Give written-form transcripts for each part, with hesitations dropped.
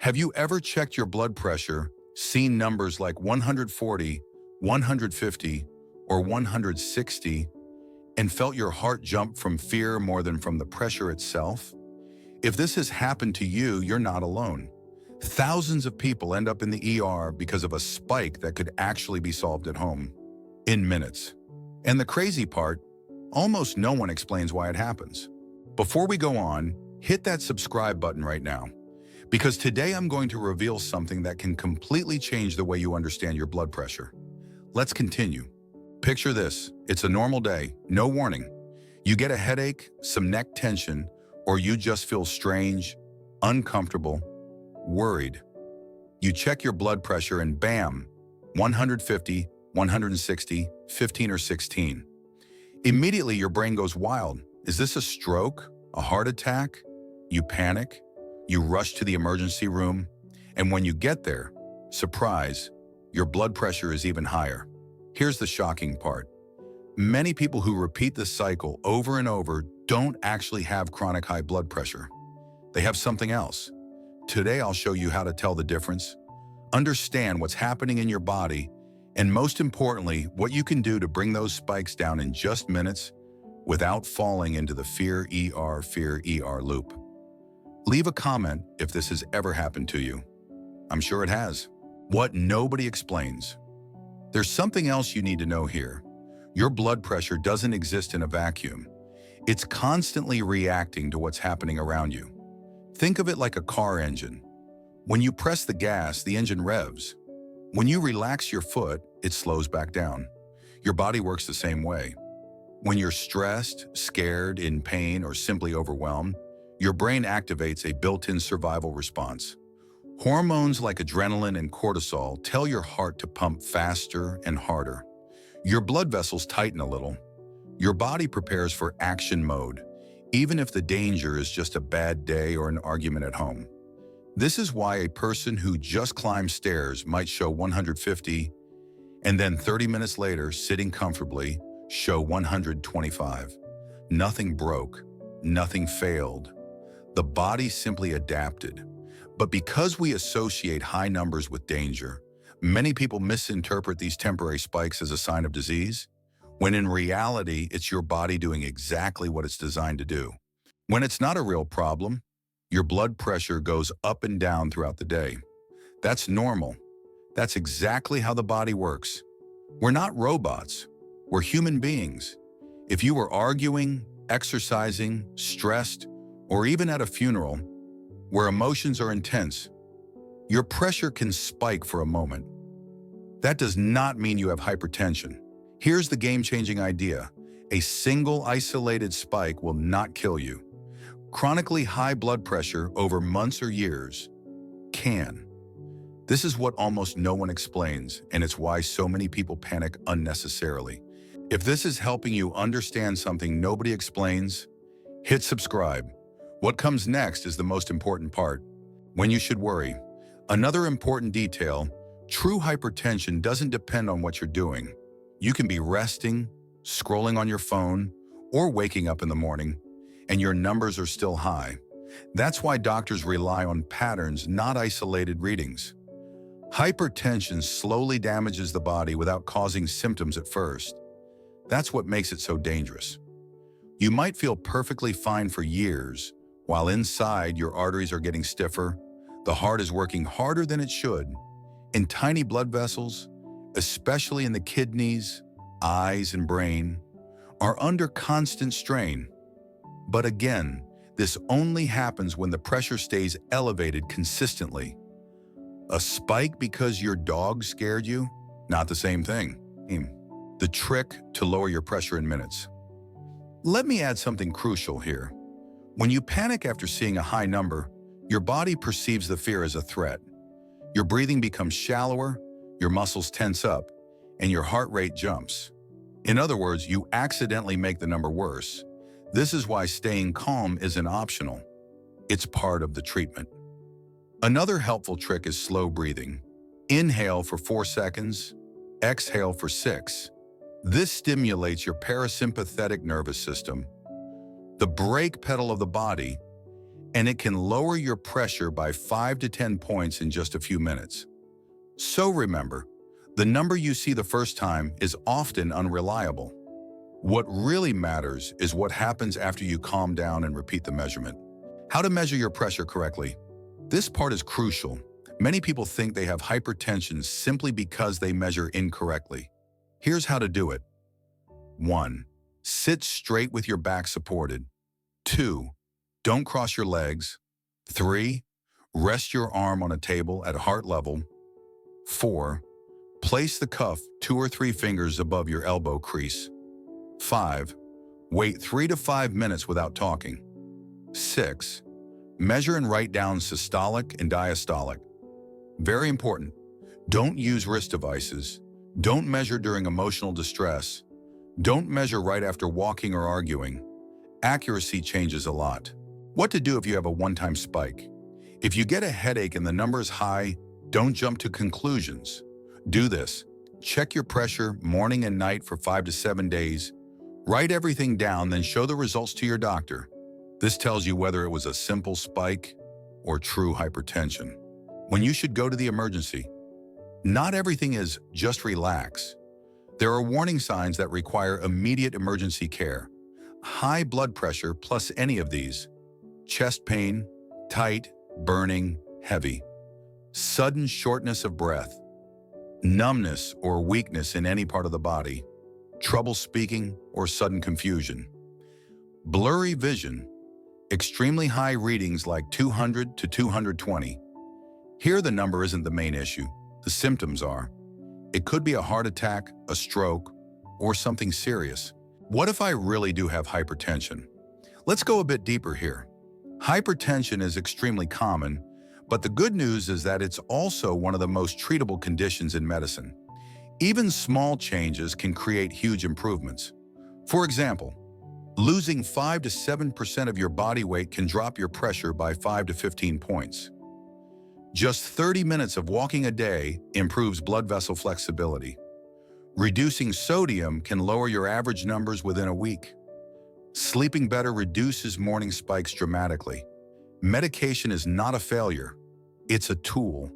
Have you ever checked your blood pressure, seen numbers like 140, 150, or 160, and felt your heart jump from fear more than from the pressure itself? If this has happened to you, you're not alone. Thousands of people end up in the ER because of a spike that could actually be solved at home in minutes. And the crazy part, almost no one explains why it happens. Before we go on, hit that subscribe button right now, because today I'm going to reveal something that can completely change the way you understand your blood pressure. Let's continue. Picture this. It's a normal day, no warning. You get a headache, some neck tension, or you just feel strange, uncomfortable, worried. You check your blood pressure and bam, 150, 160, 15 or 16. Immediately your brain goes wild. Is this a stroke? A heart attack? You panic. You rush to the emergency room. And when you get there, surprise, your blood pressure is even higher. Here's the shocking part. Many people who repeat this cycle over and over don't actually have chronic high blood pressure. They have something else. Today I'll show you how to tell the difference, understand what's happening in your body, and most importantly, what you can do to bring those spikes down in just minutes without falling into the fear ER loop. Leave a comment if this has ever happened to you. I'm sure it has. What nobody explains. There's something else you need to know here. Your blood pressure doesn't exist in a vacuum. It's constantly reacting to what's happening around you. Think of it like a car engine. When you press the gas, the engine revs. When you relax your foot, it slows back down. Your body works the same way. When you're stressed, scared, in pain, or simply overwhelmed, your brain activates a built-in survival response. Hormones like adrenaline and cortisol tell your heart to pump faster and harder. Your blood vessels tighten a little. Your body prepares for action mode, even if the danger is just a bad day or an argument at home. This is why a person who just climbed stairs might show 150, and then 30 minutes later, sitting comfortably, show 125. Nothing broke, nothing failed. The body simply adapted. But because we associate high numbers with danger, many people misinterpret these temporary spikes as a sign of disease, when in reality, it's your body doing exactly what it's designed to do. When it's not a real problem, your blood pressure goes up and down throughout the day. That's normal. That's exactly how the body works. We're not robots. We're human beings. If you were arguing, exercising, stressed, or even at a funeral where emotions are intense, your pressure can spike for a moment. That does not mean you have hypertension. Here's the game-changing idea. A single isolated spike will not kill you. Chronically high blood pressure over months or years can. This is what almost no one explains, and it's why so many people panic unnecessarily. If this is helping you understand something nobody explains, hit subscribe. What comes next is the most important part. When you should worry. Another important detail, true hypertension doesn't depend on what you're doing. You can be resting, scrolling on your phone, or waking up in the morning, and your numbers are still high. That's why doctors rely on patterns, not isolated readings. Hypertension slowly damages the body without causing symptoms at first. That's what makes it so dangerous. You might feel perfectly fine for years, while inside your arteries are getting stiffer, the heart is working harder than it should, and tiny blood vessels, especially in the kidneys, eyes, and brain, are under constant strain. But again, this only happens when the pressure stays elevated consistently. A spike because your dog scared you? Not the same thing. The trick to lower your pressure in minutes. Let me add something crucial here. When you panic after seeing a high number, your body perceives the fear as a threat. Your breathing becomes shallower, your muscles tense up, and your heart rate jumps. In other words, you accidentally make the number worse. This is why staying calm isn't optional. It's part of the treatment. Another helpful trick is slow breathing. Inhale for 4 seconds, exhale for 6. This stimulates your parasympathetic nervous system, the brake pedal of the body, and it can lower your pressure by 5 to 10 points in just a few minutes. So remember, the number you see the first time is often unreliable. What really matters is what happens after you calm down and repeat the measurement. How to measure your pressure correctly. This part is crucial. Many people think they have hypertension simply because they measure incorrectly. Here's how to do it. 1. Sit straight with your back supported. 2. Don't cross your legs. 3. Rest your arm on a table at heart level. 4. Place the cuff 2 or 3 fingers above your elbow crease. 5. Wait 3 to 5 minutes without talking. 6. Measure and write down systolic and diastolic. Very important. Don't use wrist devices. Don't measure during emotional distress. Don't measure right after walking or arguing. Accuracy changes a lot. What to do if you have a one-time spike? If you get a headache and the number is high, don't jump to conclusions. Do this. Check your pressure morning and night for 5 to 7 days. Write everything down, then show the results to your doctor. This tells you whether it was a simple spike or true hypertension. When you should go to the emergency. Not everything is just relax. There are warning signs that require immediate emergency care. High blood pressure plus any of these. Chest pain, tight, burning, heavy. Sudden shortness of breath. Numbness or weakness in any part of the body. Trouble speaking or sudden confusion. Blurry vision. Extremely high readings like 200 to 220. Here the number isn't the main issue. The symptoms are. It could be a heart attack, a stroke, or something serious. What if I really do have hypertension? Let's go a bit deeper here. Hypertension is extremely common, but the good news is that it's also one of the most treatable conditions in medicine. Even small changes can create huge improvements. For example, losing 5 to 7% of your body weight can drop your pressure by 5 to 15 points. Just 30 minutes of walking a day improves blood vessel flexibility. Reducing sodium can lower your average numbers within a week. Sleeping better reduces morning spikes dramatically. Medication is not a failure. It's a tool.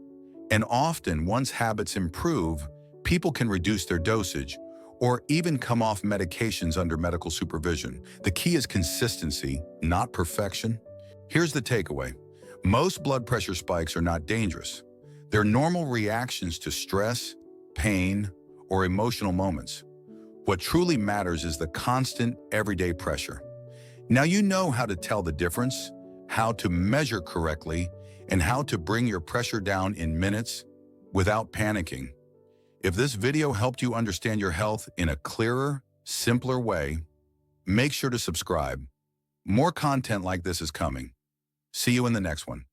And often, once habits improve, people can reduce their dosage or even come off medications under medical supervision. The key is consistency, not perfection. Here's the takeaway. Most blood pressure spikes are not dangerous. They're normal reactions to stress, pain, or emotional moments. What truly matters is the constant, everyday pressure. Now you know how to tell the difference, how to measure correctly, and how to bring your pressure down in minutes without panicking. If this video helped you understand your health in a clearer, simpler way, make sure to subscribe. More content like this is coming. See you in the next one.